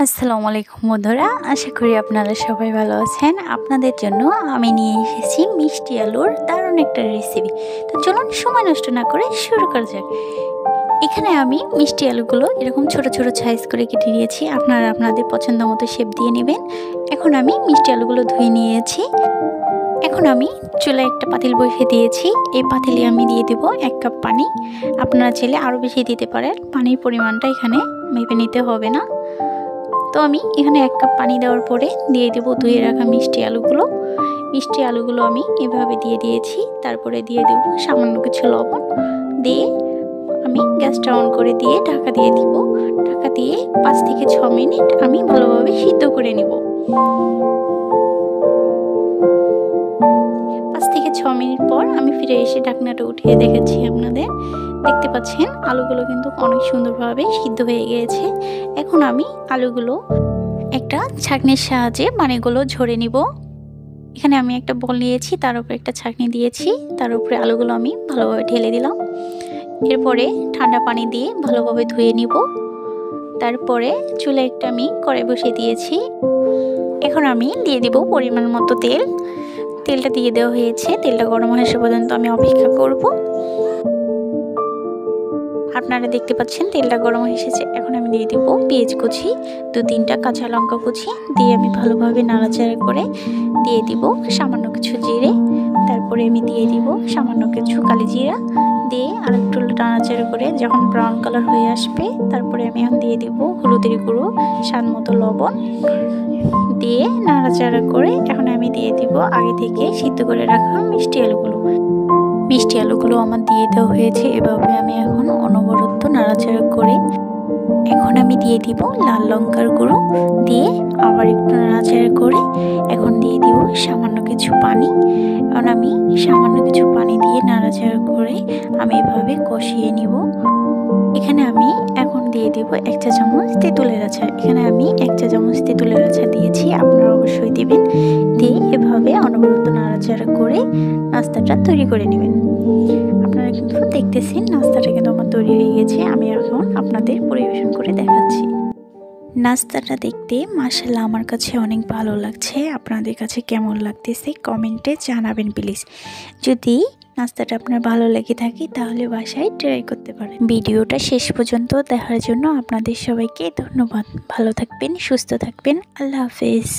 আসসালামু আলাইকুম বন্ধুরা, আশা করি আপনারা সবাই ভালো আছেন। আপনাদের জন্য আমি নিয়ে এসেছি মিষ্টি আলুর দারুণ একটা রেসিপি। তো চলুন সময় নষ্ট না করে শুরু করা যাক। এখানে আমি মিষ্টি আলুগুলো এরকম ছোট ছোট সাইজ করে কেটে নিয়েছি। আপনারা আপনাদের পছন্দ মতো শেপ দিয়ে নেবেন। এখন আমি মিষ্টি আলুগুলো ধুয়ে নিয়েছি। এখন আমি চুলায় একটা পাতিল বসিয়ে দিয়েছি। এই পাতিলে আমি দিয়ে দেব 1 কাপ পানি। আপনারা চাইলে আরও বেশি দিতে পারেন, পানির পরিমাণটা এখানে মেপে নিতে হবে না। তো আমি এখানে 1 কাপ পানি দেওয়ার পরে দিয়ে দেবো ধুয়ে রাখা মিষ্টি আলুগুলো আমি এভাবে দিয়ে দিয়েছি। তারপরে দিয়ে দেব সামান্য কিছু লবণ দিয়ে আমি গ্যাসটা অন করে দিয়ে ঢাকা দিয়ে দিব। ঢাকা দিয়ে 5 থেকে 6 মিনিট আমি ভালোভাবে সিদ্ধ করে নেব। 5 থেকে 6 মিনিট পর আমি ফিরে এসে ঢাকনাটা উঠিয়ে দেখাচ্ছি আপনাদের। দেখতে পাচ্ছেন আলুগুলো কিন্তু অনেক সুন্দরভাবে সিদ্ধ হয়ে গিয়েছে। এখন আমি আলুগুলো একটা ছাঁকনির সাহায্যে পানিগুলো ঝরে নিব। এখানে আমি একটা বল নিয়েছি, তার উপরে একটা ছাঁকনি দিয়েছি, তার উপরে আলুগুলো আমি ভালোভাবে ঢেলে দিলাম। এরপরে ঠান্ডা পানি দিয়ে ভালোভাবে ধুয়ে নিব। তারপরে চুলায় একটা আমি কড়াই বসিয়ে দিয়েছি। এখন আমি দিয়ে দিব পরিমাণ মতো তেল। তেলটা দিয়ে দেওয়া হয়েছে। তেলটা গরম হয়ে আসা পর্যন্ত আমি অপেক্ষা করব। আপনারা দেখতে পাচ্ছেন তেলটা গরম হয়ে এসেছে। এখন আমি দিয়ে দেবো পেঁয়াজ কুচি, 2-3টা কাঁচা লঙ্কা কুচি দিয়ে আমি ভালোভাবে নাড়াচাড়া করে দিয়ে দিব সামান্য কিছু জিরে। তারপরে আমি দিয়ে দিব সামান্য কিছু কালি জিরা দিয়ে আরেকটু নাড়াচাড়া করে যখন ব্রাউন কালার হয়ে আসবে, তারপরে আমি এখন দিয়ে দিব হলুদের গুঁড়ো, স্বাদ মতো লবণ দিয়ে নাড়াচাড়া করে এখন আমি দিয়ে দিব আগে থেকে সিদ্ধ করে রাখা মিষ্টি আলুগুলো আমার দিয়ে দেওয়া হয়েছে। এভাবে আমি এখন অনবরত নাড়াচাড়া করে এখন আমি দিয়ে দিব লাল লঙ্কার গুঁড়ো দিয়ে আবার একটু নাড়াচাড়া করে এখন দিয়ে দিব সামান্য কিছু পানি। এখন আমি সামান্য কিছু পানি দিয়ে নাড়াচাড়া করে আমি এভাবে কষিয়ে নিব। এখানে আমি এখন দিয়ে দিব 1 চা চামচ তেঁতুলের আচার। এখানে আমি 1 চা চামচ তেঁতুলের আচার দিয়েছি, আপনারা অবশ্যই দিবেন। দিয়ে এভাবে অনবরত নাড়াচাড়া করে নাস্তাটা তৈরি করে নেবেন। আপনারা কিন্তু দেখতেছেন নাস্তাটা কিন্তু আমার তৈরি হয়ে গেছে। আমি এখন আপনাদের পরিবেশন করে দেখাচ্ছি। নাস্তাটা দেখতে মাশাআল্লাহ আমার কাছে অনেক ভালো লাগছে। আপনাদের কাছে কেমন লাগতেছে কমেন্টে জানাবেন প্লিজ। যদি নাস্তাটা আপনার ভালো লেগে থাকে তাহলে বাসায় ট্রাই করতে পারেন। ভিডিওটা শেষ পর্যন্ত দেখার জন্য আপনাদের সবাইকে ধন্যবাদ। ভালো থাকবেন, সুস্থ থাকবেন। আল্লাহ হাফেজ।